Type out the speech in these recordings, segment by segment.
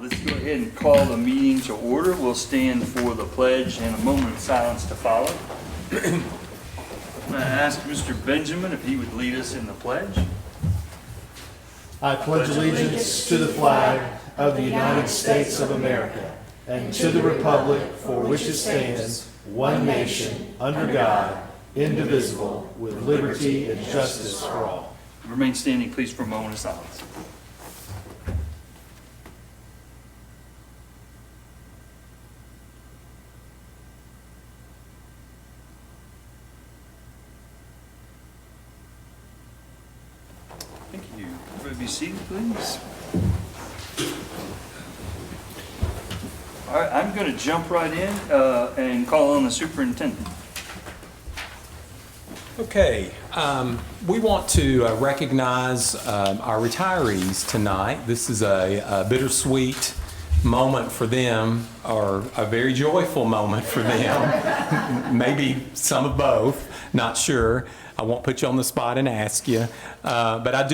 Let's go ahead and call the meeting to order. We'll stand for the pledge and a moment of silence to follow. I'm going to ask Mr. Benjamin if he would lead us in the pledge. I pledge allegiance to the flag of the United States of America and to the republic for which it stands, one nation, under God, indivisible, with liberty and justice for all. Remain standing, please, for a moment of silence. Thank you. Everybody be seated, please. All right, I'm going to jump right in and call on the superintendent. Okay, we want to recognize our retirees tonight. This is a bittersweet moment for them, or a very joyful moment for them. Maybe some of both, not sure. I won't put you on the spot and ask you, but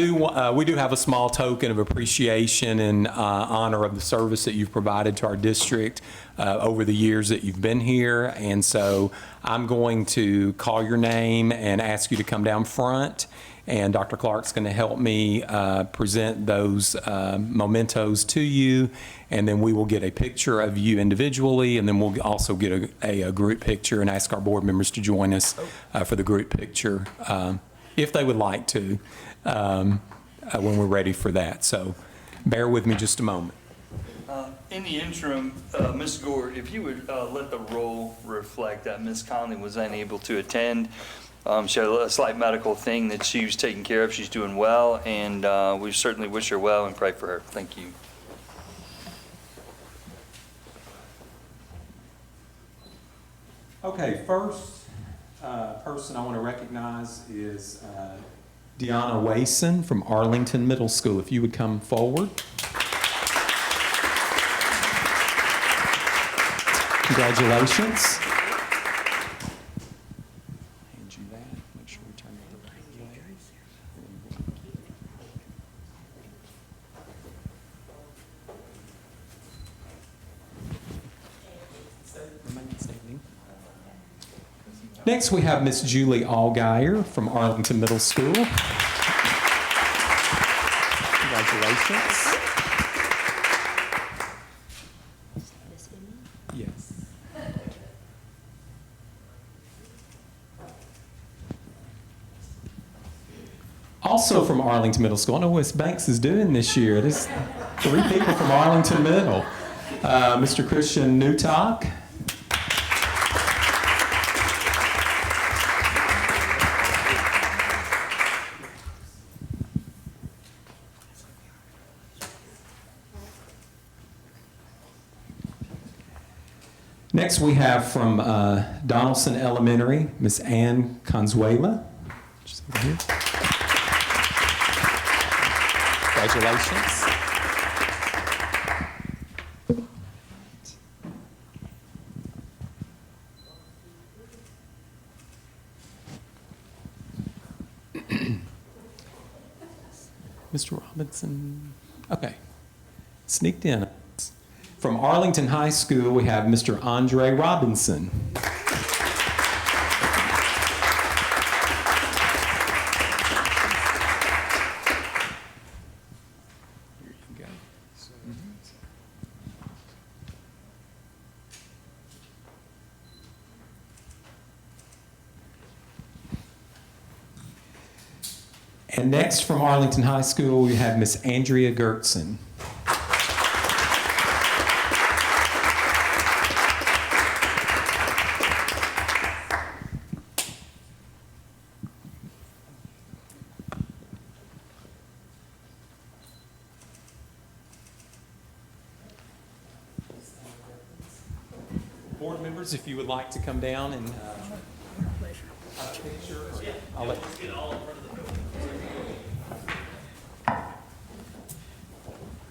we do have a small token of appreciation and honor of the service that you've provided to our district over the years that you've been here. And so I'm going to call your name and ask you to come down front, and Dr. Clark's going to help me present those mementos to you, and then we will get a picture of you individually, and then we'll also get a group picture and ask our board members to join us for the group picture if they would like to when we're ready for that. So bear with me just a moment. In the interim, Ms. Gore, if you would let the roll reflect that Ms. Conley was unable to attend. She had a slight medical thing that she was taking care of. She's doing well, and we certainly wish her well and pray for her. Thank you. Okay, first person I want to recognize is Deanna Wason from Arlington Middle School. If you would come forward. Congratulations. Hand you that. Make sure we turn it the right way. Remain standing. Next, we have Miss Julie Allgaier from Arlington Middle School. Congratulations. Yes. Also from Arlington Middle School, I know what Miss Banks is doing this year. There's 3 people from Arlington Middle. Mr. Christian Newtok. Next, we have from Donaldson Elementary, Miss Ann Consuela. Just over here. Congratulations. Mr. Robinson. Okay. Sneaked in. From Arlington High School, we have Mr. Andre Robinson. Here you go. And next, from Arlington High School, we have Miss Andrea Gertson. Board members, if you would like to come down and have a picture, I'll let you get all in front of the building.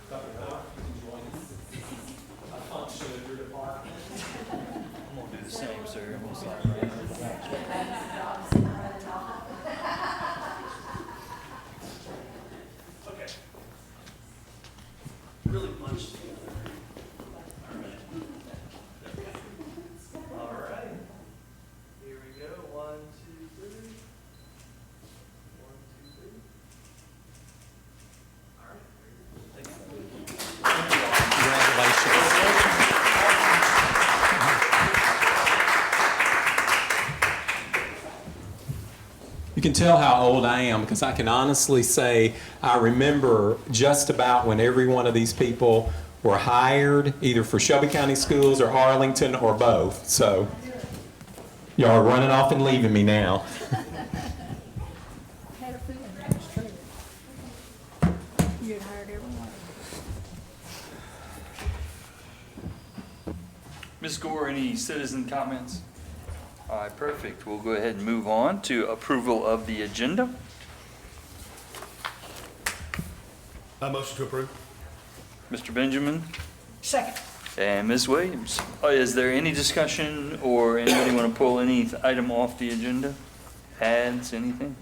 Dr. Clark, you can join us. A function of your department. I'm going to do the same, sir. I'm going to slide right over the back. Okay. Really much together. can tell how old I am because I can honestly say I remember just about when every one of these people were hired, either for Shelby County Schools or Arlington or both. So y'all are running off and leaving me now. Had a feeling that was true. You had hired everyone. Ms. Gore, any citizen comments? All right, perfect. We'll go ahead and move on to approval of the agenda. Motion to approve. Mr. Benjamin Second. and Ms. Williams. Is there any discussion or anybody want to pull any item off the agenda? Adds, anything?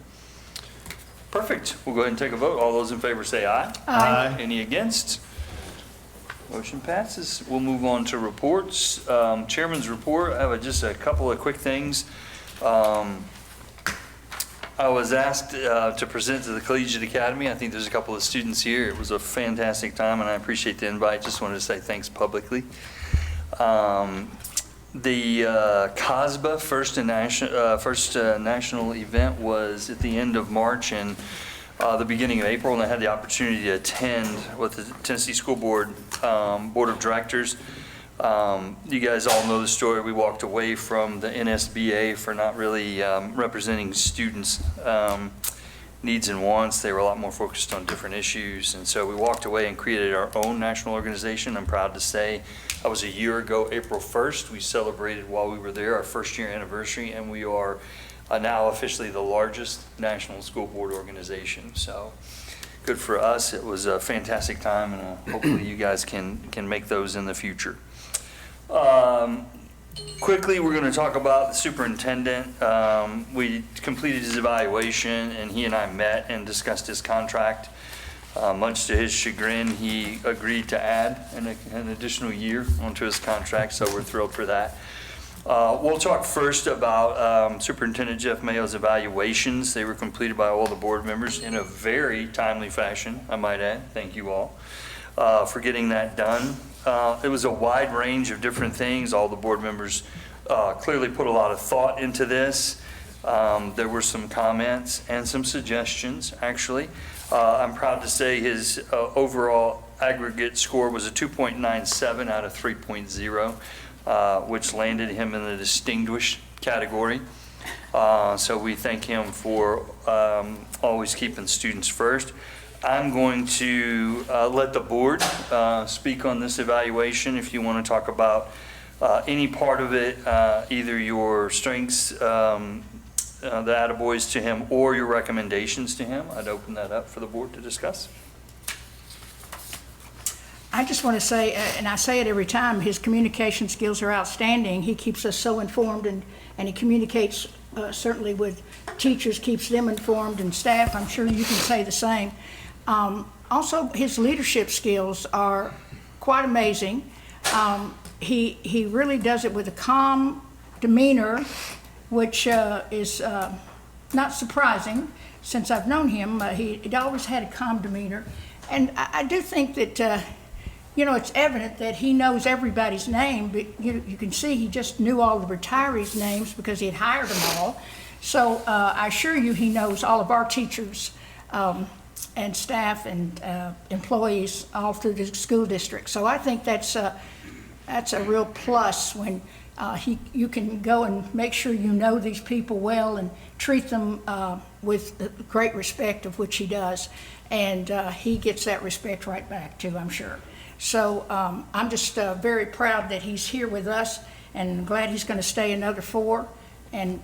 Perfect. We'll go ahead and take a vote. All those in favor say aye. Aye. Any against? Motion passes. We'll move on to reports. Chairman's report, I have just a couple of quick things. I was asked to present to the Collegiate Academy. I think there's a couple of students here. It was a fantastic time, and I appreciate the invite. Just wanted to say thanks publicly. The COSBA First National event was at the end of March and the beginning of April, and I had the opportunity to attend with the Tennessee School Board Board of Directors. You guys all know the story. We walked away from the NSBA for not really representing students' needs and wants. They were a lot more focused on different issues, and so we walked away and created our own national organization. I'm proud to say that was a year ago, April 1st. We celebrated while we were there our first year anniversary, and we are now officially the largest national school board organization. So good for us. It was a fantastic time, and hopefully you guys can make those in the future. Quickly, we're going to talk about the superintendent. We completed his evaluation, and he and I met and discussed his contract. Much to his chagrin, he agreed to add an additional year onto his contract, so we're thrilled for that. We'll talk first about Superintendent Jeff Mayo's evaluations. They were completed by all the board members in a very timely fashion, I might add. Thank you all for getting that done. It was a wide range of different things. All the board members clearly put a lot of thought into this. There were some comments and some suggestions, actually. I'm proud to say his overall aggregate score was a 2.97 out of 3.0, which landed him in the distinguished category. So we thank him for always keeping students first. I'm going to let the board speak on this evaluation. If you want to talk about any part of it, either your strengths, the attaboys to him, or your recommendations to him, I'd open that up for the board to discuss. I just want to say, and I say it every time, his communication skills are outstanding. He keeps us so informed, and he communicates certainly with teachers, keeps them informed, and staff. I'm sure you can say the same. Also, his leadership skills are quite amazing. He really does it with a calm demeanor, which is not surprising since I've known him. He always had a calm demeanor. And I do think that, it's evident that he knows everybody's name. But you can see he just knew all the retirees' names because he had hired them all. So I assure you he knows all of our teachers and staff and employees all through the school district. So I think that's a real plus when you can go and make sure you know these people well and treat them with great respect, of which he does. And he gets that respect right back too, I'm sure. So I'm just very proud that he's here with us, and glad he's going to stay another 4, and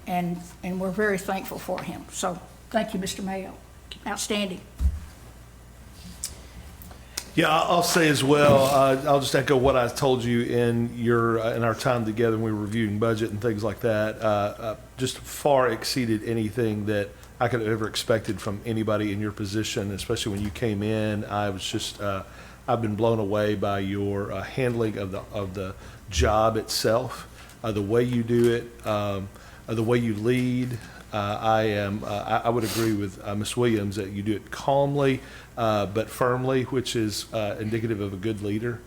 we're very thankful for him. So thank you, Mr. Mayo. Outstanding. Yeah, I'll say as well, I'll just echo what I told you in our time together when we were reviewing budget and things like that. Just far exceeded anything that I could have ever expected from anybody in your position, especially when you came in. I was just, I've been blown away by your handling of the job itself, the way you do it, the way you lead. I would agree with Ms. Williams that you do it calmly but firmly, which is indicative of a good leader.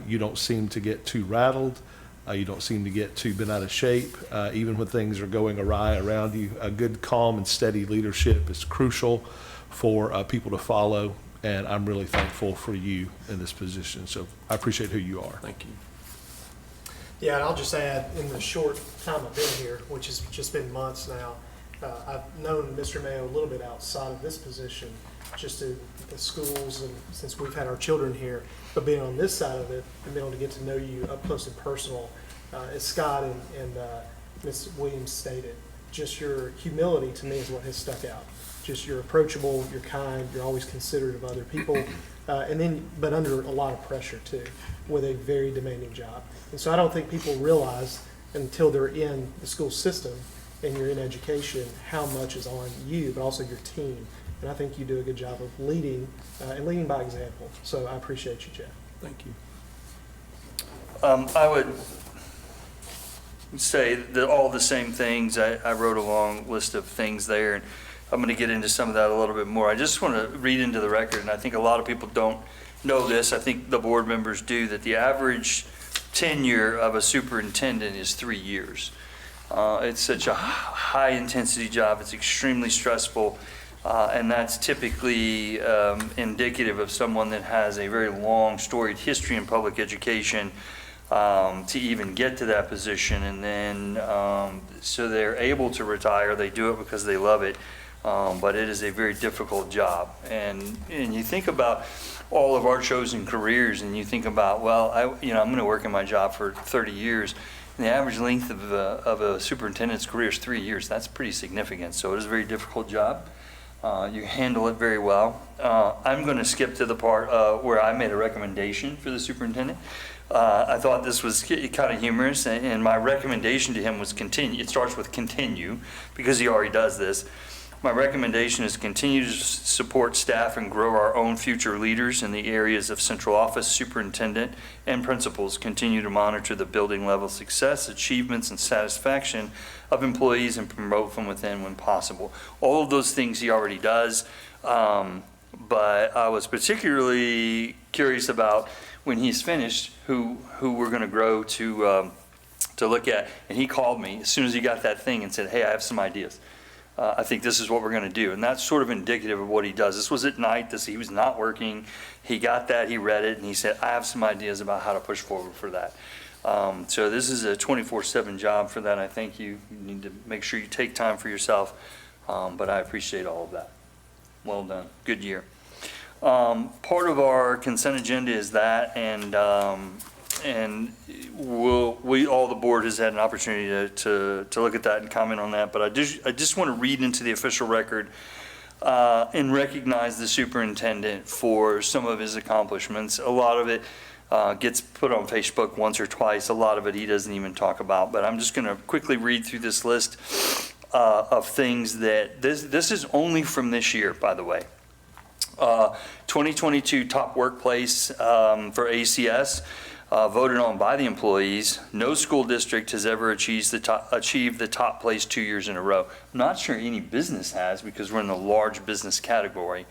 You don't seem to get too rattled. You don't seem to get too bent out of shape, even when things are going awry around you. A good, calm, and steady leadership is crucial for people to follow, and I'm really thankful for you in this position. So I appreciate who you are. Thank you. Yeah, and I'll just add, in the short time I've been here, which has just been months now, I've known Mr. Mayo a little bit outside of this position, just to the schools and since we've had our children here. But being on this side of it and being able to get to know you up close and personal, as Scott and Ms. Williams stated, just your humility to me is what has stuck out. Just you're approachable, you're kind, you're always considerate of other people, but under a lot of pressure too, with a very demanding job. And so I don't think people realize until they're in the school system and you're in education how much is on you, but also your team. And I think you do a good job of leading and leading by example. So I appreciate you, Jeff. Thank you. I would say that all the same things. I wrote a long list of things there, and I'm going to get into some of that a little bit more. I just want to read into the record, and I think a lot of people don't know this. I think the board members do, that the average tenure of a superintendent is 3 years. It's such a high-intensity job. It's extremely stressful, and that's typically indicative of someone that has a very long, storied history in public education to even get to that position. And then, so they're able to retire. They do it because they love it, but it is a very difficult job. And you think about all of our chosen careers, and you think about, well, I'm going to work in my job for 30 years. And the average length of a superintendent's career is 3 years. That's pretty significant. So it is a very difficult job. You handle it very well. I'm going to skip to the part where I made a recommendation for the superintendent. I thought this was kind of humorous, and my recommendation to him was continue. It starts with continue, because he already does this. My recommendation is continue to support staff and grow our own future leaders in the areas of central office, superintendent, and principals. Continue to monitor the building level success, achievements, and satisfaction of employees and promote from within when possible. All of those things he already does, but I was particularly curious about when he's finished who we're going to grow to look at. And he called me as soon as he got that thing and said, "Hey, I have some ideas. I think this is what we're going to do." And that's sort of indicative of what he does. This was at night. He was not working. He got that, he read it, and he said, "I have some ideas about how to push forward for that." So this is a 24/7 job for that. I think you need to make sure you take time for yourself, but I appreciate all of that. Well done. Good year. Part of our consent agenda is that, and all the board has had an opportunity to look at that and comment on that, but I just want to read into the official record and recognize the superintendent for some of his accomplishments. A lot of it gets put on Facebook once or twice. A lot of it he doesn't even talk about, but I'm just going to quickly read through this list of things that, this is only from this year, by the way. 2022 top workplace for ACS. Voted on by the employees. No school district has ever achieved the top place 2 years in a row. I'm not sure any business has, because we're in the large business category.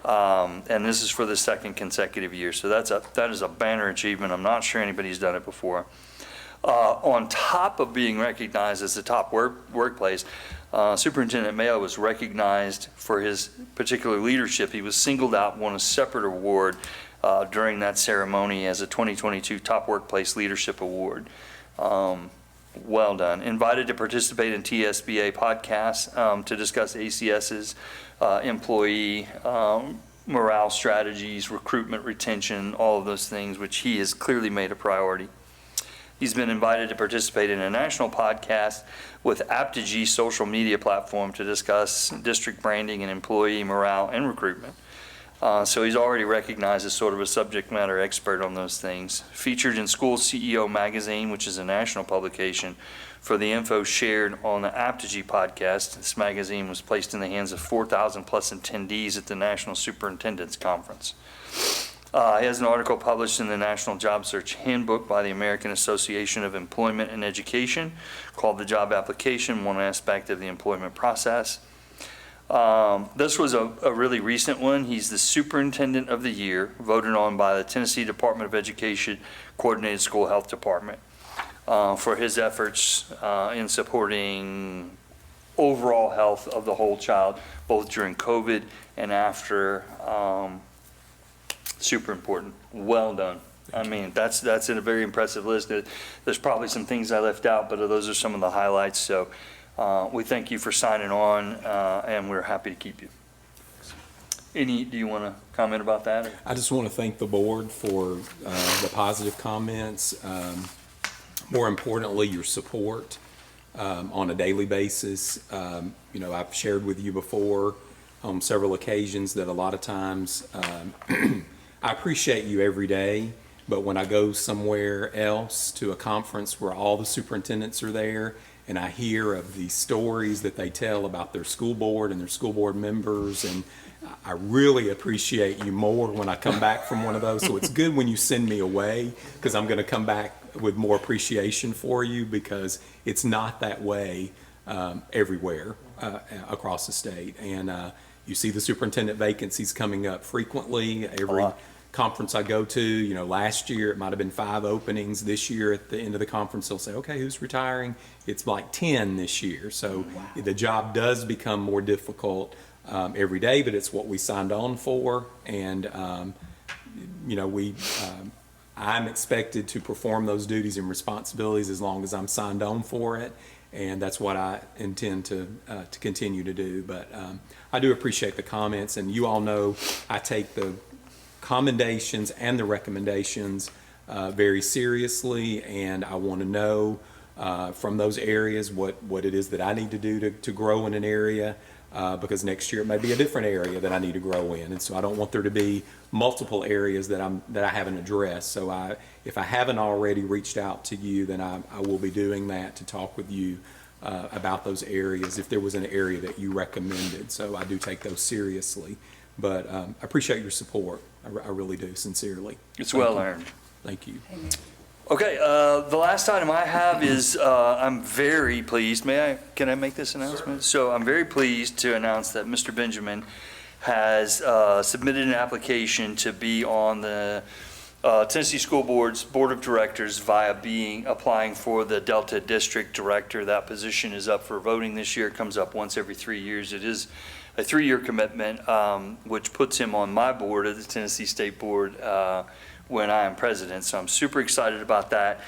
And this is for the second consecutive year. So that is a banner achievement. I'm not sure anybody's done it before. On top of being recognized as the top workplace, Superintendent Mayo was recognized for his particular leadership. He was singled out, won a separate award during that ceremony as a 2022 Top Workplace Leadership Award. Well done. Invited to participate in TSBA podcasts to discuss ACS's employee morale strategies, recruitment, retention, all of those things, which he has clearly made a priority. He's been invited to participate in a national podcast with Aptigee social media platform to discuss district branding and employee morale and recruitment. So he's already recognized as sort of a subject matter expert on those things. Featured in School CEO Magazine, which is a national publication, for the info shared on the Aptigee podcast. This magazine was placed in the hands of 4,000 plus attendees at the National Superintendent's Conference. He has an article published in the National Job Search Handbook by the American Association of Employment and Education called The Job Application, One Aspect of the Employment Process. This was a really recent one. He's the Superintendent of the Year, voted on by the Tennessee Department of Education Coordinated School Health Department. for his efforts in supporting overall health of the whole child, both during COVID and after. Super important. Well done. I mean, that's a very impressive list. There's probably some things I left out, but those are some of the highlights. So we thank you for signing on, and we're happy to keep you. Do you want to comment about that? Or? I just want to thank the board for the positive comments. More importantly, your support on a daily basis. I've shared with you before on several occasions that a lot of times I appreciate you every day, but when I go somewhere else to a conference where all the superintendents are there and I hear of the stories that they tell about their school board and their school board members, and I really appreciate you more when I come back from one of those. So it's good when you send me away, because I'm going to come back with more appreciation for you, because it's not that way everywhere across the state. And you see the superintendent vacancies coming up frequently. Every conference I go to, last year it might have been 5 openings. This year at the end of the conference, they'll say, okay, who's retiring? It's like 10 this year. So the job does become more difficult every day, but it's what we signed on for. And, I'm expected to perform those duties and responsibilities as long as I'm signed on for it. And that's what I intend to continue to do. But I do appreciate the comments, and you all know I take the commendations and the recommendations very seriously, and I want to know from those areas what it is that I need to do to grow in an area, because next year it may be a different area that I need to grow in, and so I don't want there to be multiple areas that I haven't addressed. So if I haven't already reached out to you, then I will be doing that to talk with you about those areas if there was an area that you recommended. So I do take those seriously, but I appreciate your support. I really do, sincerely. It's well earned. Thank you. Okay, the last item I have is I'm very pleased. Can I make this announcement? Sure. So I'm very pleased to announce that Mr. Benjamin has submitted an application to be on the Tennessee School Board's Board of Directors via applying for the Delta District Director. That position is up for voting this year. It comes up once every 3 years. It is a 3-year commitment, which puts him on my board of the Tennessee State Board when I am president. So I'm super excited about that.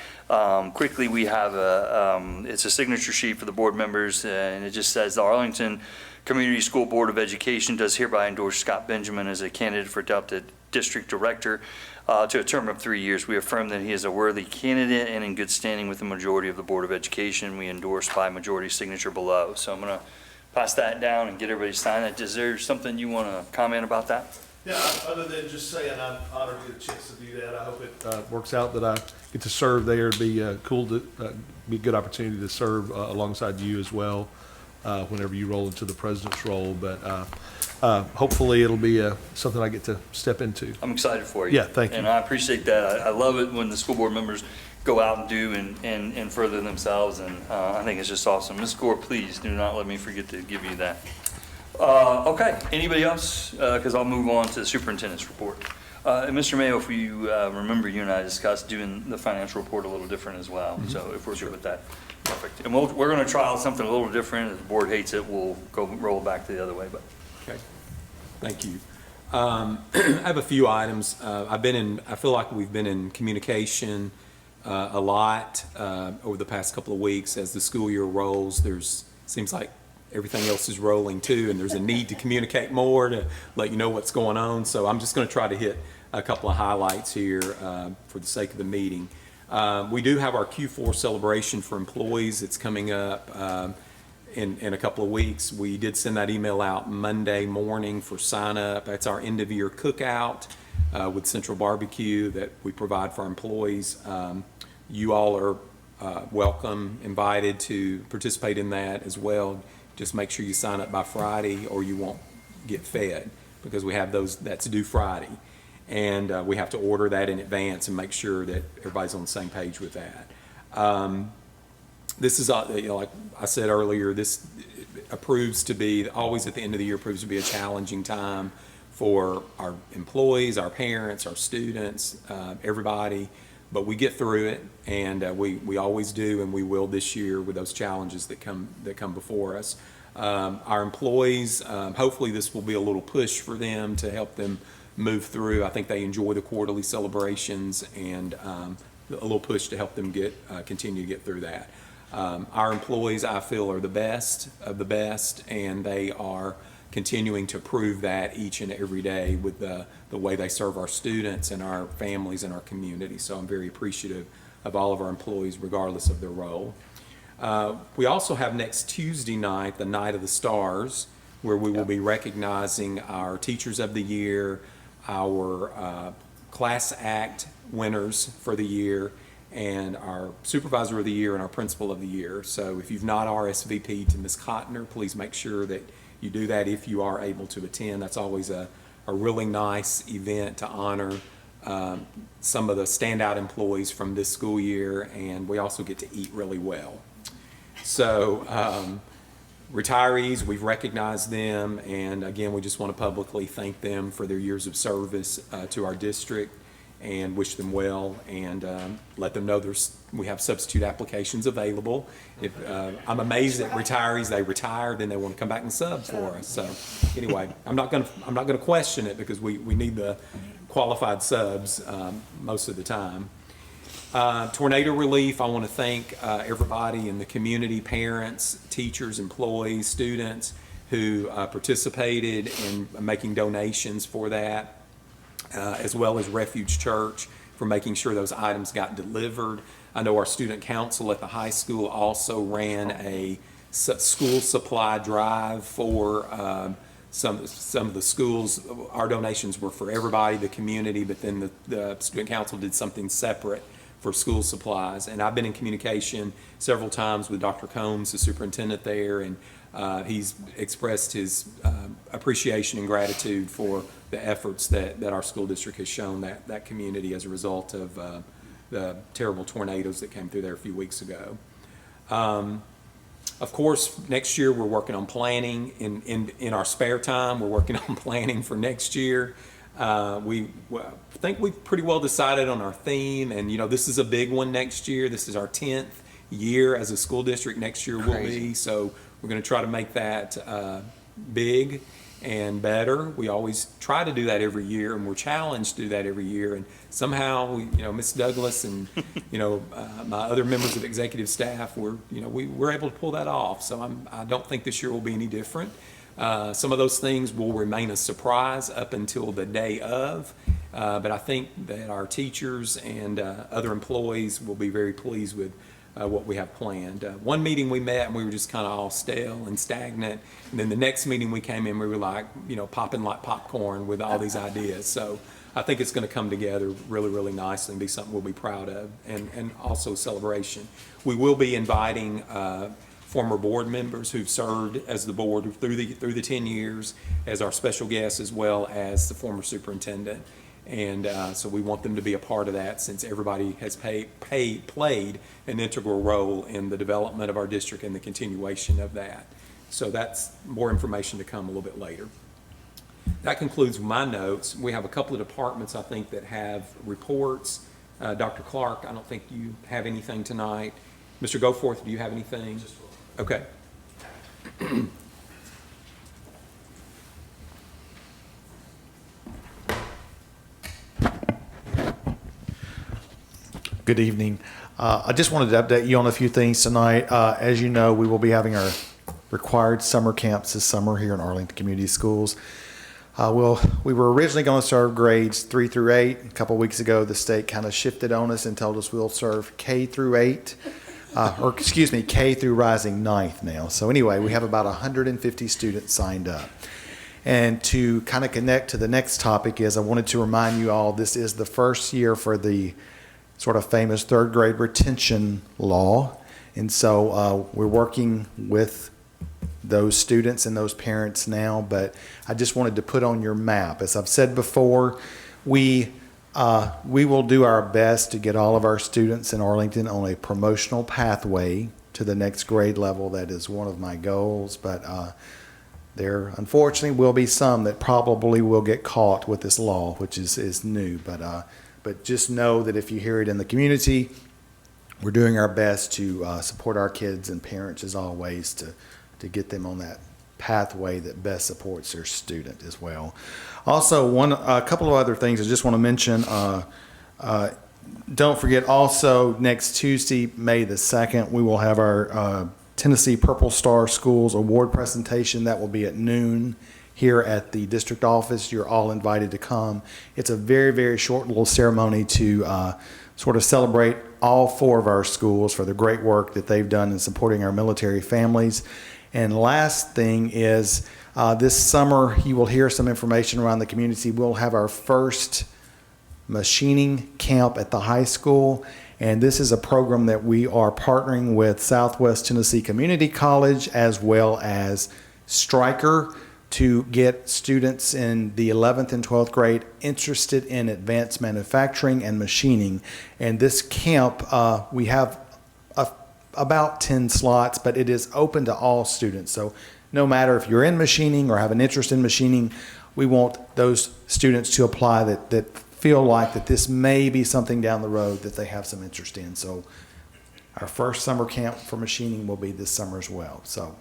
Quickly, we have it's a signature sheet for the board members, and it just says the Arlington Community School Board of Education does hereby endorse Scott Benjamin as a candidate for Delta District Director to a term of 3 years. We affirm that he is a worthy candidate and in good standing with the majority of the Board of Education. We endorse by majority signature below. So I'm going to pass that down and get everybody to sign it. Is there something you want to comment about that? Yeah, other than just saying I'm honored to get a chance to do that. I hope it works out that I get to serve there. It'd be cool to be a good opportunity to serve alongside you as well whenever you roll into the president's role. But hopefully it'll be something I get to step into. I'm excited for you. Yeah, thank you. And I appreciate that. I love it when the school board members go out and do and further themselves, and I think it's just awesome. Ms. Gore, please do not let me forget to give you that. Okay, anybody else? Because I'll move on to the superintendent's report. And Mr. Mayo, if you remember, you and I discussed doing the financial report a little different as well. Mm-hmm. So if we're good with that, perfect. And we're going to try out something a little different. If the board hates it, we'll go roll back to the other way. But okay, thank you. I have a few items. I feel like we've been in communication a lot over the past couple of weeks as the school year rolls. Seems like everything else is rolling too, and there's a need to communicate more to let you know what's going on. So I'm just going to try to hit a couple of highlights here for the sake of the meeting. We do have our Q4 celebration for employees. It's coming up in a couple of weeks. We did send that email out Monday morning for sign up. That's our end of year cookout with Central Barbecue that we provide for our employees. You all are welcome, invited to participate in that as well. Just make sure you sign up by Friday or you won't get fed, because we have those that's due Friday. And we have to order that in advance and make sure that everybody's on the same page with that. This is, like I said earlier, this proves to be, always at the end of the year, proves to be a challenging time for our employees, our parents, our students, everybody. but we get through it, and we always do, and we will this year with those challenges that come before us. Our employees, hopefully this will be a little push for them to help them move through. I think they enjoy the quarterly celebrations, and a little push to help them continue to get through that. Our employees, I feel, are the best of the best, and they are continuing to prove that each and every day with the way they serve our students and our families and our community. So I'm very appreciative of all of our employees, regardless of their role. We also have next Tuesday night, the Night of the Stars, where we will be recognizing our Teachers of the Year, our Class Act winners for the year, and our Supervisor of the Year and our Principal of the Year. So if you've not RSVP'd to Ms. Cotner, please make sure that you do that if you are able to attend. That's always a really nice event to honor some of the standout employees from this school year, and we also get to eat really well. So retirees, we've recognized them, and again, we just want to publicly thank them for their years of service to our district, and wish them well, and let them know we have substitute applications available. If I'm amazed at retirees, they retire, then they want to come back and sub for us. So anyway, I'm not going to question it, because we need the qualified subs most of the time. Tornado relief, I want to thank everybody in the community, parents, teachers, employees, students who participated in making donations for that, as well as Refuge Church for making sure those items got delivered. I know our student council at the high school also ran a school supply drive for some of the schools. Our donations were for everybody, the community, but then the student council did something separate for school supplies. And I've been in communication several times with Dr. Combs, the superintendent there, and he's expressed his appreciation and gratitude for the efforts that our school district has shown that community as a result of the terrible tornadoes that came through there a few weeks ago. Of course, next year we're working on planning. In our spare time, we're working on planning for next year. We think we've pretty well decided on our theme, and this is a big one next year. This is our 10th year as a school district. Next year will be, so we're going to try to make that big and better. We always try to do that every year, and we're challenged to do that every year. And somehow, Miss Douglas and my other members of executive staff, we're able to pull that off. So I don't think this year will be any different. Some of those things will remain a surprise up until the day of, but I think that our teachers and other employees will be very pleased with what we have planned. One meeting we met and we were just kind of all stale and stagnant, and then the next meeting we came in, we were like, popping like popcorn with all these ideas. So I think it's going to come together really, really nicely and be something we'll be proud of, and also celebration. We will be inviting former board members who've served as the board through the 10 years as our special guests, as well as the former superintendent. And so we want them to be a part of that, since everybody has played an integral role in the development of our district and the continuation of that. So that's more information to come a little bit later. That concludes my notes. We have a couple of departments, I think, that have reports. Dr. Clark, I don't think you have anything tonight. Mr. Goforth, do you have anything? Okay. Good evening. I just wanted to update you on a few things tonight. As you know, we will be having our required summer camps this summer here in Arlington Community Schools. We were originally going to serve grades 3 through 8. A couple weeks ago, the state kind of shifted on us and told us we'll serve K through 8. K through rising 9th now. So anyway, we have about 150 students signed up. And to kind of connect to the next topic I wanted to remind you all, this is the first year for the sort of famous third grade retention law. And so we're working with those students and those parents now, but I just wanted to put on your map. As I've said before, we will do our best to get all of our students in Arlington on a promotional pathway to the next grade level. That is one of my goals, but there unfortunately will be some that probably will get caught with this law, which is new, but But just know that if you hear it in the community, we're doing our best to support our kids and parents as always to get them on that pathway that best supports their student as well. Also, a couple of other things I just want to mention. Don't forget also next Tuesday, May the 2nd, we will have our Tennessee Purple Star Schools Award presentation. That will be at noon here at the district office. You're all invited to come. It's a very, very short little ceremony to sort of celebrate all 4 of our schools for the great work that they've done in supporting our military families. And last thing is this summer, you will hear some information around the community. We'll have our first machining camp at the high school. And this is a program that we are partnering with Southwest Tennessee Community College as well as Stryker to get students in the 11th and 12th grade interested in advanced manufacturing and machining. And this camp, we have about 10 slots, but it is open to all students. So no matter if you're in machining or have an interest in machining, we want those students to apply that feel like that this may be something down the road that they have some interest in. So our first summer camp for machining will be this summer as well. So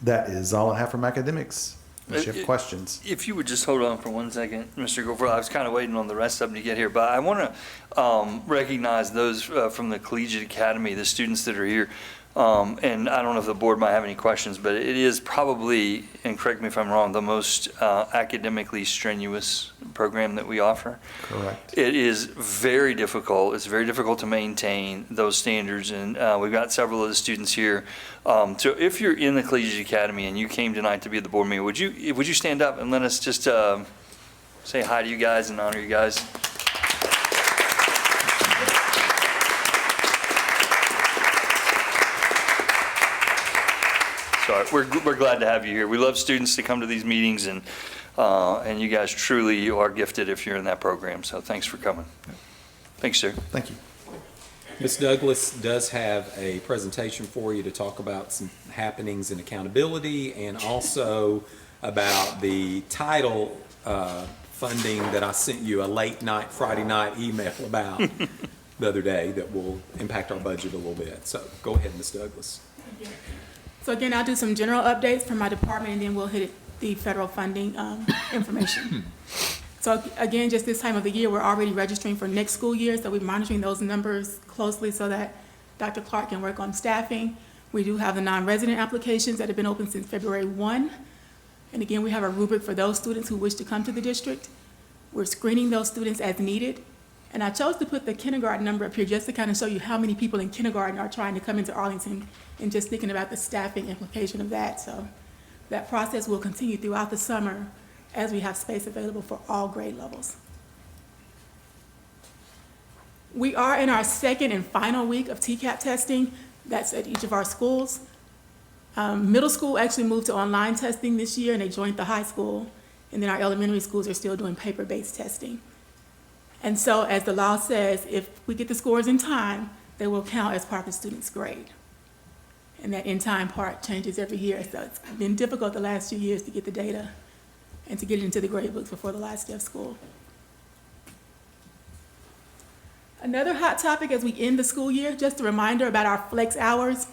that is all I have from academics. Unless you have questions. If you would just hold on for 1 second, Mr. Goforth, I was kind of waiting on the rest of them to get here, but I want to recognize those from the Collegiate Academy, the students that are here. And I don't know if the board might have any questions, but it is probably, and correct me if I'm wrong, the most academically strenuous program that we offer. Correct. It is very difficult. It's very difficult to maintain those standards, and we've got several of the students here. So if you're in the Collegiate Academy and you came tonight to be at the board meeting, would you stand up and let us just say hi to you guys and honor you guys? Sorry, we're glad to have you here. We love students to come to these meetings, and you guys truly are gifted if you're in that program. So thanks for coming. Thanks, sir. Thank you. Ms. Douglas does have a presentation for you to talk about some happenings in accountability and also about the title funding that I sent you a late night, Friday night email about the other day that will impact our budget a little bit. So go ahead, Ms. Douglas. So again, I'll do some general updates from my department, and then we'll hit the federal funding information. So again, just this time of the year, we're already registering for next school year, so we're monitoring those numbers closely so that Dr. Clark can work on staffing. We do have the non-resident applications that have been open since February 1. And again, we have a rubric for those students who wish to come to the district. We're screening those students as needed. And I chose to put the kindergarten number up here just to kind of show you how many people in kindergarten are trying to come into Arlington, and just thinking about the staffing implication of that. So that process will continue throughout the summer as we have space available for all grade levels. We are in our second and final week of TCAP testing. That's at each of our schools. Middle school actually moved to online testing this year, and they joined the high school. And then our elementary schools are still doing paper-based testing. And so, as the law says, if we get the scores in time, they will count as part of the student's grade. And that in time part changes every year. So it's been difficult the last few years to get the data and to get it into the grade books before the last day of school. Another hot topic as we end the school year, just a reminder about our flex hours.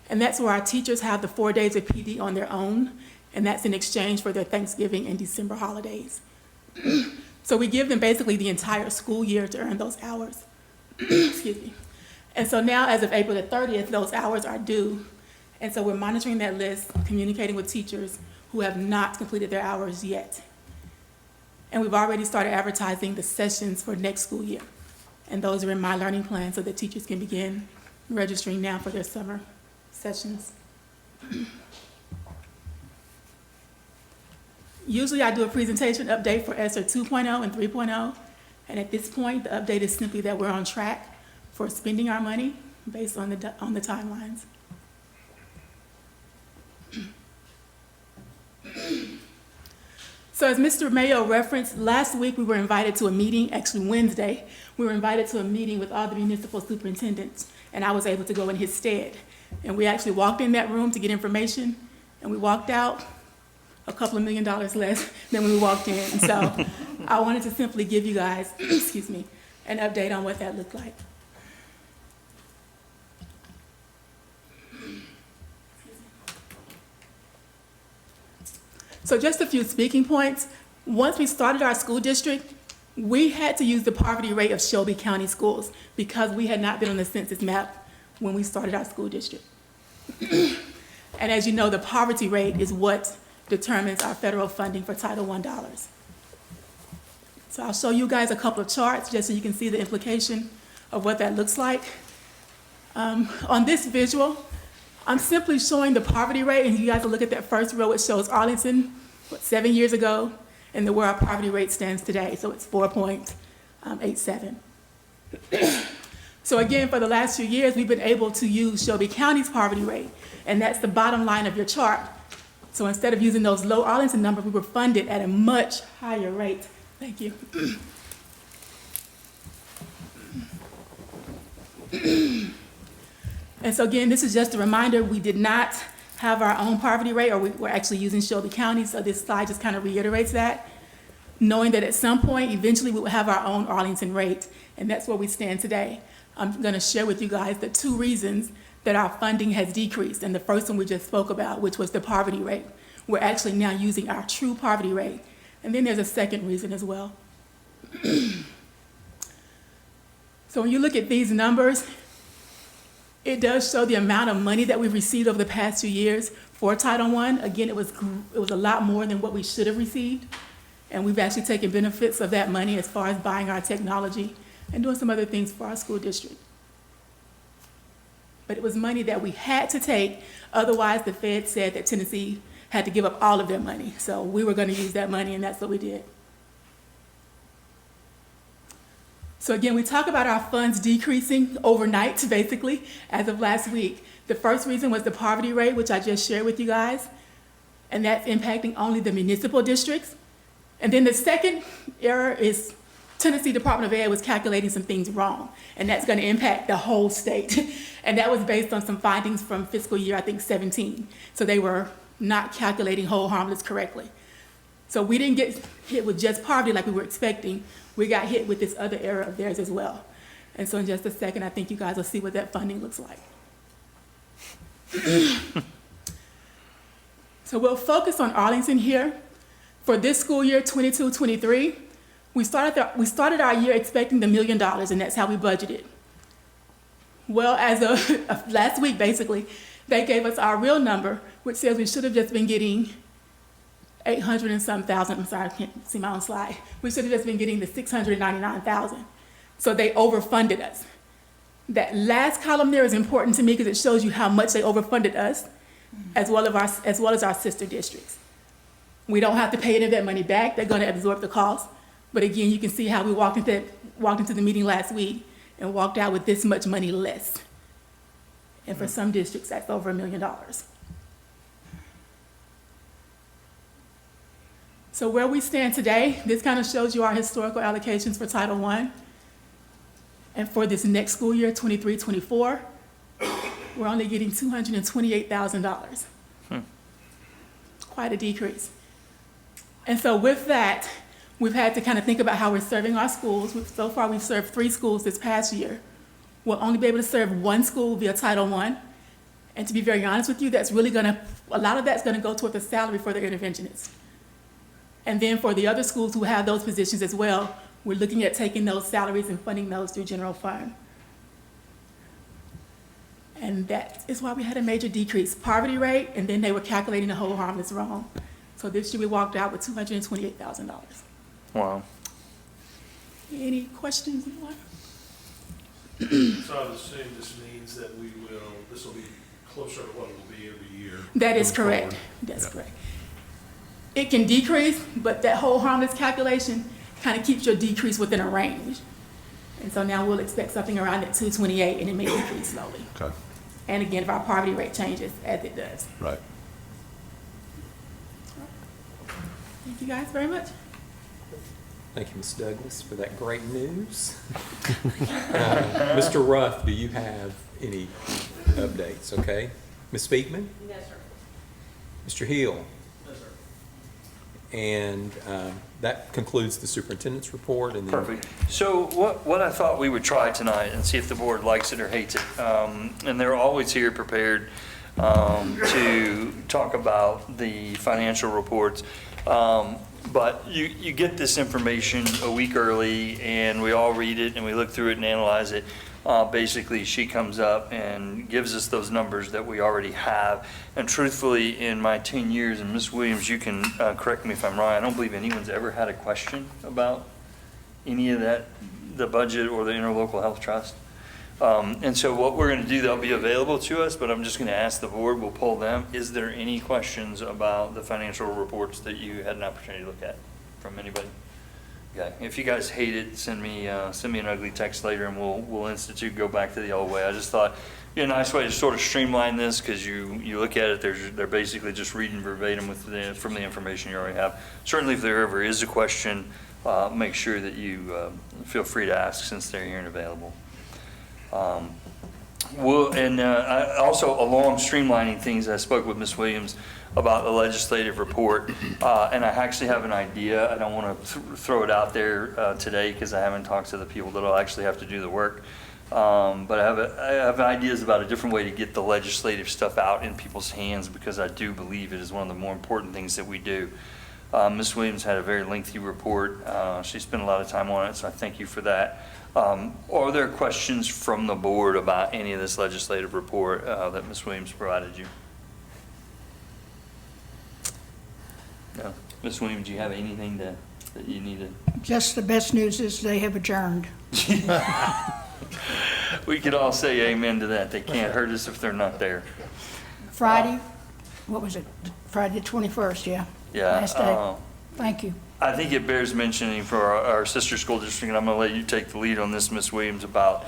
And that's where our teachers have the 4 days of PD on their own. And that's in exchange for their Thanksgiving and December holidays. So we give them basically the entire school year to earn those hours. Excuse me. And so now, as of April the 30th, those hours are due. And so we're monitoring that list, communicating with teachers who have not completed their hours yet. And we've already started advertising the sessions for next school year. And those are in my learning plan so that teachers can begin registering now for their summer sessions. Usually I do a presentation update for ESSER 2.0 and 3.0, and at this point, the update is simply that we're on track for spending our money based on the timelines. So as Mr. Mayo referenced, last week we were invited to a meeting, actually Wednesday, we were invited to a meeting with all the municipal superintendents, and I was able to go in his stead. And we actually walked in that room to get information, and we walked out a couple of $1 million less than when we walked in. And so I wanted to simply give you guys, excuse me, an update on what that looked like. So just a few speaking points. Once we started our school district, we had to use the poverty rate of Shelby County schools because we had not been on the census map when we started our school district. And as you know, the poverty rate is what determines our federal funding for Title I dollars. So I'll show you guys a couple of charts just so you can see the implication of what that looks like. On this visual, I'm simply showing the poverty rate, and you guys will look at that first row. It shows Arlington, 7 years ago, and then where our poverty rate stands today. So it's 4.87. So again, for the last few years, we've been able to use Shelby County's poverty rate, and that's the bottom line of your chart. So instead of using those low Arlington numbers, we were funded at a much higher rate. Thank you. And so again, this is just a reminder, we did not have our own poverty rate, or we're actually using Shelby County, so this slide just kind of reiterates that, knowing that at some point, eventually we will have our own Arlington rate, and that's where we stand today. I'm gonna share with you guys the 2 reasons that our funding has decreased, and the first one we just spoke about, which was the poverty rate. We're actually now using our true poverty rate, and then there's a second reason as well. So when you look at these numbers, it does show the amount of money that we've received over the past 2 years for Title I. Again, it was a lot more than what we should have received. And we've actually taken benefits of that money as far as buying our technology and doing some other things for our school district. But it was money that we had to take. Otherwise, the Fed said that Tennessee had to give up all of their money. So we were going to use that money, and that's what we did. So again, we talk about our funds decreasing overnight, basically, as of last week. The first reason was the poverty rate, which I just shared with you guys, and that's impacting only the municipal districts. And then the second error is Tennessee Department of Ed was calculating some things wrong, and that's going to impact the whole state. And that was based on some findings from fiscal year, I think, 17. So they were not calculating whole harmless correctly. So we didn't get hit with just poverty like we were expecting. We got hit with this other error of theirs as well. And so in just a second, I think you guys will see what that funding looks like. So we'll focus on Arlington here. For this school year, 22-23, we started our year expecting the $1 million, and that's how we budgeted. Well, as of last week, basically, they gave us our real number, which says we should have just been getting 800 and some thousand. I'm sorry, I can't see my own slide. We should have just been getting the 699,000. So they overfunded us. That last column there is important to me because it shows you how much they overfunded us, as well as our sister districts. We don't have to pay any of that money back. They're going to absorb the cost. But again, you can see how we walked into the meeting last week and walked out with this much money less. And for some districts, that's over $1 million. So where we stand today, this kind of shows you our historical allocations for Title I. And for this next school year, 23-24, we're only getting $228,000. Quite a decrease. And so with that, we've had to kind of think about how we're serving our schools. So far, we've served 3 schools this past year. We'll only be able to serve 1 school via Title I. And to be very honest with you, a lot of that's gonna go toward the salary for the interventionists. And then for the other schools who have those positions as well, we're looking at taking those salaries and funding those through general fund. And that is why we had a major decrease. Poverty rate, and then they were calculating the whole harmless wrong. So this year we walked out with $228,000. Wow. Any questions? So I would assume this means that this will be closer to what it will be every year. That is going correct. forward. That's correct. It can decrease, but that whole harmless calculation kind of keeps your decrease within a range. And so now we'll expect something around that 228, and it may decrease slowly. Okay, And again, if our poverty rate changes, as it does. right. Thank you guys very much. Thank you, Ms. Douglas, for that great news. Mr. Ruff, do you have any updates, okay? Ms. Speakman? Yes, sir. Mr. Hill? Yes, sir. And that concludes the superintendent's report. And then Perfect. So what I thought we would try tonight and see if the board likes it or hates it, and they're always here prepared to talk about the financial reports. But you get this information a week early, and we all read it, and we look through it and analyze it. Basically, she comes up and gives us those numbers that we already have. And truthfully, in my 10 years, and Ms. Williams, you can correct me if I'm wrong, I don't believe anyone's ever had a question about any of that, the budget or the interlocal health trust. And so what we're going to do, they'll be available to us, but I'm just going to ask the board, we'll poll them. Is there any questions about the financial reports that you had an opportunity to look at from anybody? Okay, if you guys hate it, send me an ugly text later and we'll institute, go back to the old way. I just thought it'd be a nice way to sort of streamline this, because you look at it, they're basically just reading verbatim from the information you already have. Certainly if there ever is a question, make sure that you feel free to ask since they're here and available. Also along streamlining things, I spoke with Ms. Williams about the legislative report, and I actually have an idea. I don't want to throw it out there today because I haven't talked to the people that will actually have to do the work. But I have ideas about a different way to get the legislative stuff out in people's hands, because I do believe it is one of the more important things that we do. Ms. Williams had a very lengthy report. She spent a lot of time on it, so I thank you for that. Are there questions from the board about any of this legislative report that Ms. Williams provided you? No. Ms. Williams, do you have anything that you need to? Just the best news is they have adjourned. We could all say amen to that. They can't hurt us if they're not there. Friday, what was it? Friday the 21st, yeah. Yeah. Last day. Thank you. I think it bears mentioning for our sister school district, and I'm going to let you take the lead on this, Ms. Williams, about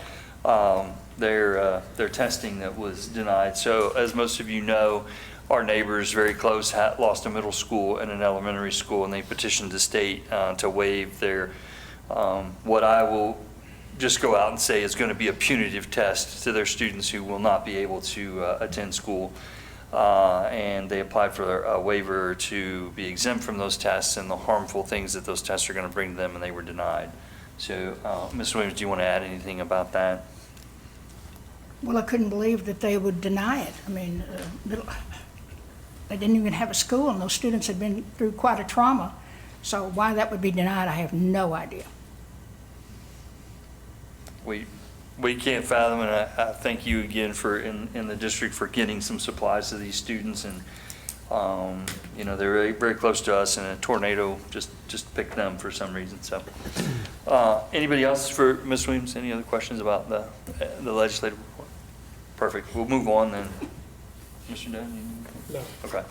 their testing that was denied. So as most of you know, our neighbors very close lost a middle school and an elementary school, and they petitioned the state to waive their, what I will just go out and say is going to be a punitive test to their students who will not be able to attend school. And they applied for a waiver to be exempt from those tests and the harmful things that those tests are going to bring to them, and they were denied. So, Ms. Williams, do you want to add anything about that? Well, I couldn't believe that they would deny it. I mean, they didn't even have a school, and those students had been through quite a trauma. So why that would be denied, I have no idea. We can't fathom, and I thank you again for in the district for getting some supplies to these students, and you know, they're very, very close to us, and a tornado just picked them for some reason. So anybody else for Ms. Williams? Any other questions about the legislative report? Perfect. We'll move on then. Mr. Dunn? No. Okay.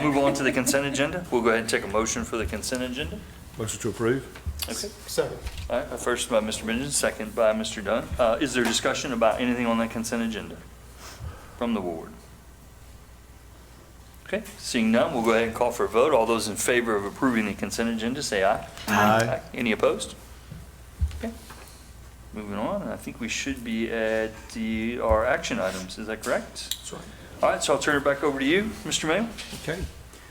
Move on to the consent agenda. We'll go ahead and take a motion for the consent agenda. Motion to approve? Okay. Second. All right, first by Mr. Benjamin, second by Mr. Dunn. Is there discussion about anything on that consent agenda from the board? Okay, seeing none, we'll go ahead and call for a vote. All those in favor of approving the consent agenda, say aye. Aye. Any opposed? Okay. Moving on, I think we should be at our action items. Is that correct? That's right. All right, so I'll turn it back over to you, Mr. Mayo. Okay.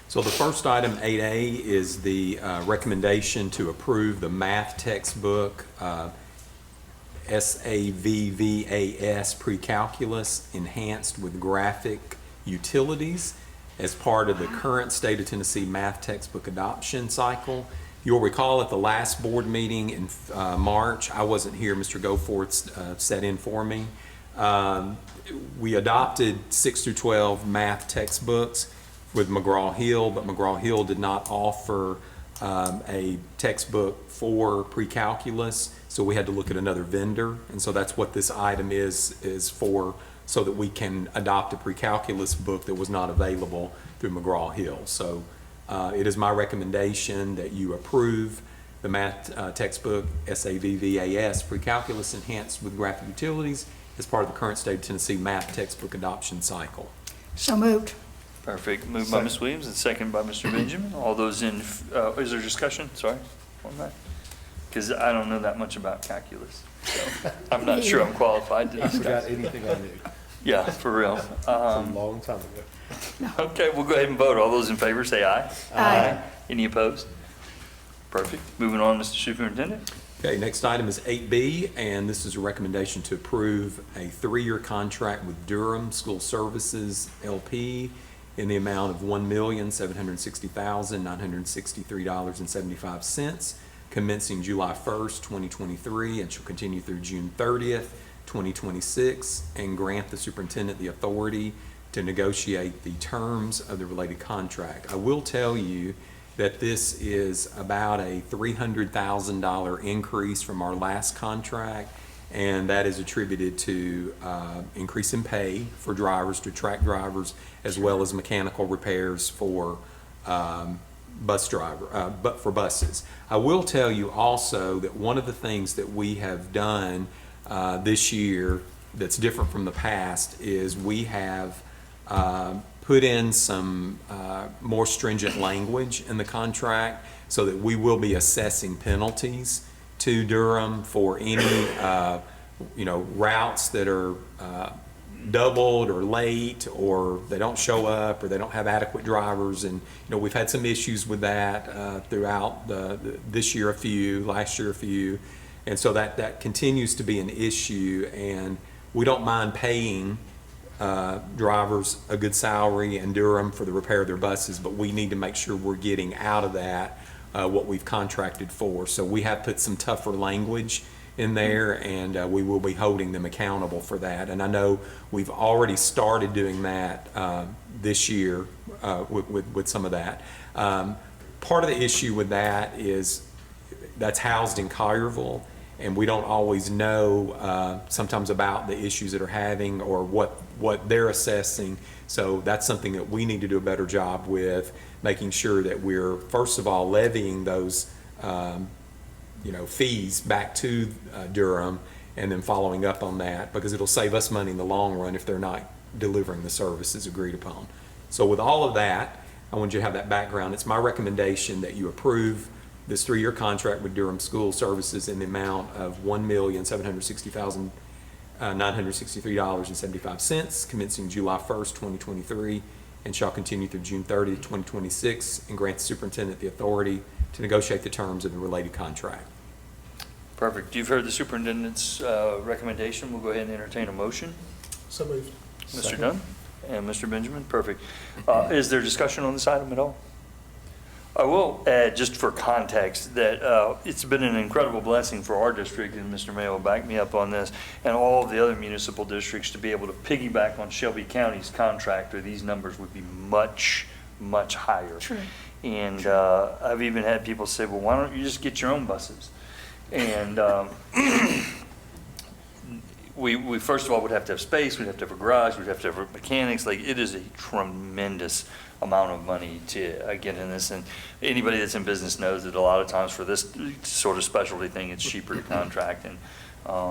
So the first item, 8A, is the recommendation to approve the math textbook, SAVVAS Pre-Calculus Enhanced with Graphic Utilities as part of the current State of Tennessee math textbook adoption cycle. You'll recall at the last board meeting in March, I wasn't here, Mr. Goforth sat in for me. We adopted 6 through 12 math textbooks with McGraw-Hill, but McGraw-Hill did not offer a textbook for pre-calculus, so we had to look at another vendor, and so that's what this item is for, so that we can adopt a pre-calculus book that was not available through McGraw-Hill. So it is my recommendation that you approve the math textbook SAVVAS Pre-Calculus Enhanced with Graphic Utilities as part of the current State of Tennessee math textbook adoption cycle. So moved. Perfect. Moved by Ms. Williams and second by Mr. Benjamin. All those in, is there discussion? Sorry on that? Because I don't know that much about calculus. So I'm not sure I'm qualified to I forgot discuss. anything I knew. Yeah, for real. It's a long time ago. Okay, we'll go ahead and vote. All those in favor say aye. Aye. Any opposed? Perfect. Moving on, Mr. Superintendent. Okay, next item is 8B, and this is a recommendation to approve a 3-year contract with Durham School Services LP in the amount of $1,760,963.75, commencing July 1st, 2023, and shall continue through June 30th, 2026, and grant the superintendent the authority to negotiate the terms of the related contract. I will tell you that this is about a $300,000 increase from our last contract, and that is attributed to increase in pay for drivers, to track drivers, as well as mechanical repairs for for buses. I will tell you also that one of the things that we have done this year that's different from the past is we have put in some more stringent language in the contract so that we will be assessing penalties to Durham for any routes that are doubled or late, or they don't show up, or they don't have adequate drivers. And we've had some issues with that throughout this year, a few, last year a few, and so that continues to be an issue. And we don't mind paying drivers a good salary in Durham for the repair of their buses, but we need to make sure we're getting out of that what we've contracted for. So we have put some tougher language in there, and we will be holding them accountable for that. And I know we've already started doing that this year with some of that. Part of the issue with that is that's housed in Collierville, and we don't always know sometimes about the issues that are having or what they're assessing. So that's something that we need to do a better job with, making sure that we're, first of all, levying those fees back to Durham, and then following up on that, because it'll save us money in the long run if they're not delivering the services agreed upon. So with all of that, I want you to have that background. It's my recommendation that you approve this 3-year contract with Durham School Services in the amount of $1,760,963.75, commencing July 1st, 2023, and shall continue through June 30th, 2026, and grant the superintendent the authority to negotiate the terms of the related contract. Perfect. You've heard the superintendent's recommendation. We'll go ahead and entertain a motion. So moved. Mr. Dunn and Mr. Benjamin. Perfect. Is there discussion on this item at all? I will add, just for context, that it's been an incredible blessing for our district, and Mr. Mayo will back me up on this, and all of the other municipal districts to be able to piggyback on Shelby County's contract, or these numbers would be much, much higher. True. And I've even had people say, well, why don't you just get your own buses? And we first of all would have to have space, we'd have to have a garage, we'd have to have mechanics. Like, it is a tremendous amount of money to get in this, and anybody that's in business knows that a lot of times for this sort of specialty thing, it's cheaper to contract. And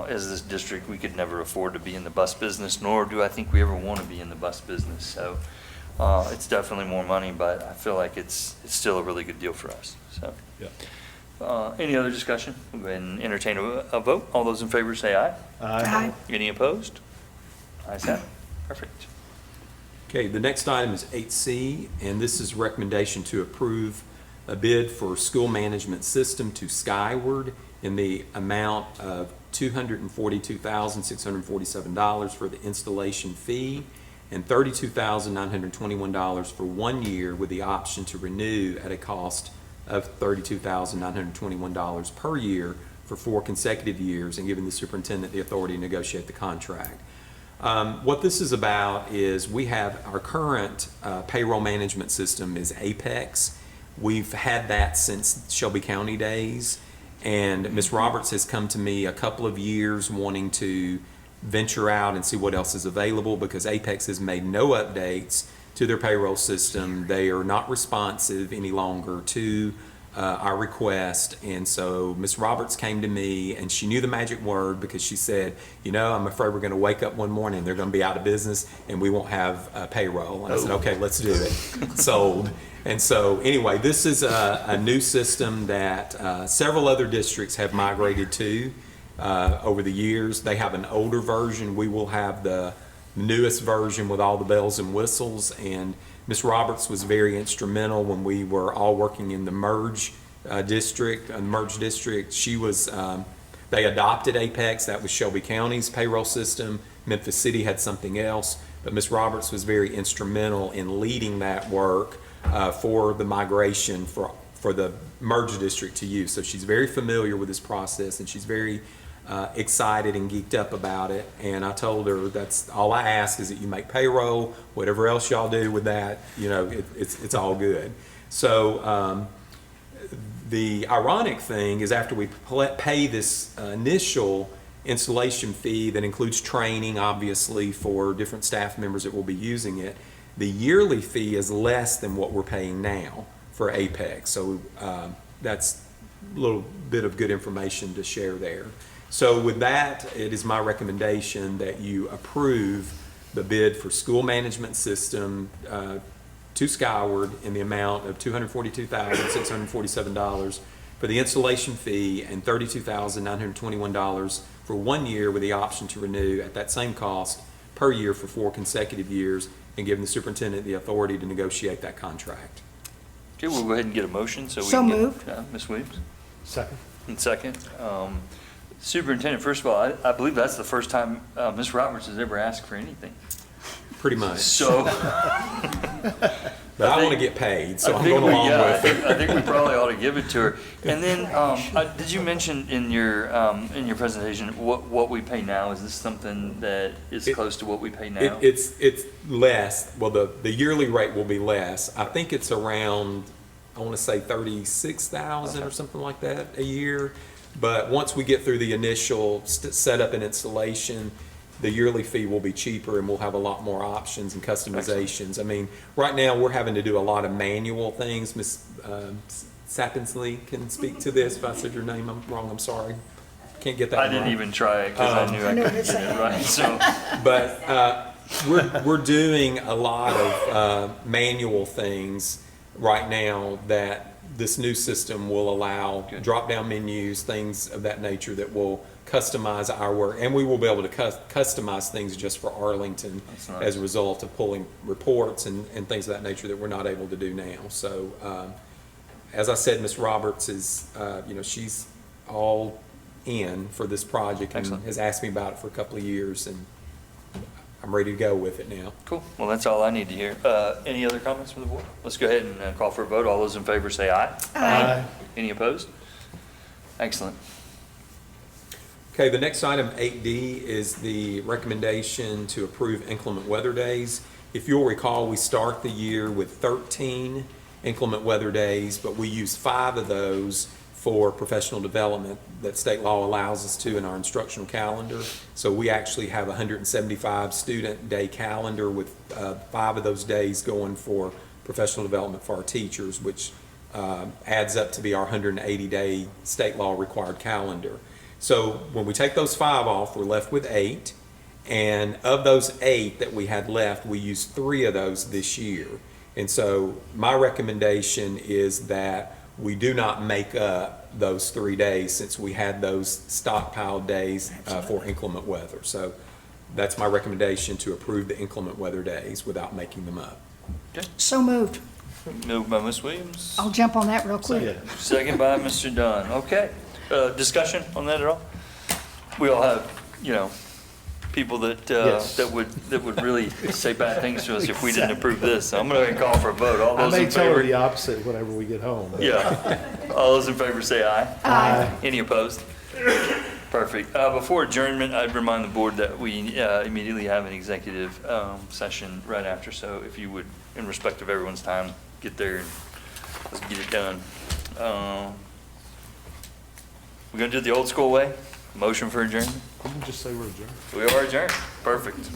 as this district, we could never afford to be in the bus business, nor do I think we ever want to be in the bus business. So it's definitely more money, but I feel like it's still a really good deal for us. So Yeah. any other discussion? We'll go ahead and entertain a vote. All those in favor say aye. Aye. Any opposed? Ayes have it. Perfect. Okay, the next item is 8C, and this is a recommendation to approve a bid for school management system to Skyward in the amount of $242,647 for the installation fee and $32,921 for 1 year, with the option to renew at a cost of $32,921 per year for 4 consecutive years, and giving the superintendent the authority to negotiate the contract. What this is about is we have our current payroll management system is Apex. We've had that since Shelby County days, and Ms. Roberts has come to me a couple of years wanting to venture out and see what else is available, because Apex has made no updates to their payroll system. They are not responsive any longer to our request. And so Ms. Roberts came to me, and she knew the magic word, because she said, I'm afraid we're going to wake up one morning and they're going to be out of business and we won't have payroll. And I said, okay, let's do it. Sold. And so anyway, this is a new system that several other districts have migrated to over the years. They have an older version. We will have the newest version with all the bells and whistles, and Ms. Roberts was very instrumental when we were all working in the merge district. She was, they adopted Apex, that was Shelby County's payroll system. Memphis City had something else, but Ms. Roberts was very instrumental in leading that work for the migration for the merge district to use. So she's very familiar with this process, and she's very excited and geeked up about it. And I told her, that's all I ask, is that you make payroll. Whatever else y'all do with that, you know, it's all good. So the ironic thing is, after we pay this initial installation fee that includes training, obviously, for different staff members that will be using it, the yearly fee is less than what we're paying now for Apex. So that's a little bit of good information to share there. So with that, it is my recommendation that you approve the bid for school management system to Skyward in the amount of $242,647 for the installation fee and $32,921 for 1 year, with the option to renew at that same cost per year for 4 consecutive years, and giving the superintendent the authority to negotiate that contract. Okay, we'll go ahead and get a motion so we So can get. moved. Ms. Williams? Second. And second. Superintendent, first of all, I believe that's the first time Ms. Roberts has ever asked for anything. Pretty much. So. But I want to think- get paid, so I I'm think going we- along yeah, with it. I think we probably ought to give it to her. And then, did you mention in your presentation what we pay now? Is this something that is close to what we pay now? It's less. Well, the yearly rate will be less. I think it's around, I want to say 36,000 or something like that a year. But once we get through the initial setup and installation, the yearly fee will be cheaper, and we'll have a lot more options and customizations. I mean, right now we're having to do a lot of manual things. Ms. Sappinsley can speak to this. If I said your name wrong, I'm sorry. Can't get that I didn't right. even try it because I knew I knew couldn't it's get it right. So, But we're doing a lot of manual things right now that this new system will allow. Good. Drop-down menus, things of that nature that will customize our work, and we will be able to customize things just for Arlington. That's nice. As a result of pulling reports and things of that nature that we're not able to do now. So as I said, Ms. Roberts is, she's all in for this project and Excellent. has asked me about it for a couple of years, and I'm ready to go with it now. cool. Well, that's all I need to hear. Any other comments from the board? Let's go ahead and call for a vote. All those in favor say aye. Aye. Any opposed? Excellent. Okay, the next item, 8D, is the recommendation to approve inclement weather days. If you'll recall, we start the year with 13 inclement weather days, but we use 5 of those for professional development that state law allows us to in our instructional calendar. So we actually have a 175 student day calendar with 5 of those days going for professional development for our teachers, which adds up to be our 180-day state law required calendar. So when we take those 5 off, we're left with 8. And of those 8 that we had left, we used 3 of those this year. And so my recommendation is that we do not make up those 3 days, since we had those stockpiled days for inclement weather. So that's my recommendation, to approve the inclement weather days without making them up. So moved. Moved by Ms. Williams. I'll jump on that real quick. Second. Second by Mr. Dunn. Okay. Discussion on that at all? We all have, people that Yes. that would really say bad things to us if we didn't approve this. So I'm going to call for a vote. All I those may in tell her favor? the opposite whenever we get home. Yeah. All those in favor say aye. Aye. Any opposed? Perfect. Before adjournment, I'd remind the board that we immediately have an executive session right after. So if you would, in respect of everyone's time, get there and let's get it done. We're going to do it the old school way. Motion for adjournment. You can just say we're adjourned. We are adjourned. Perfect.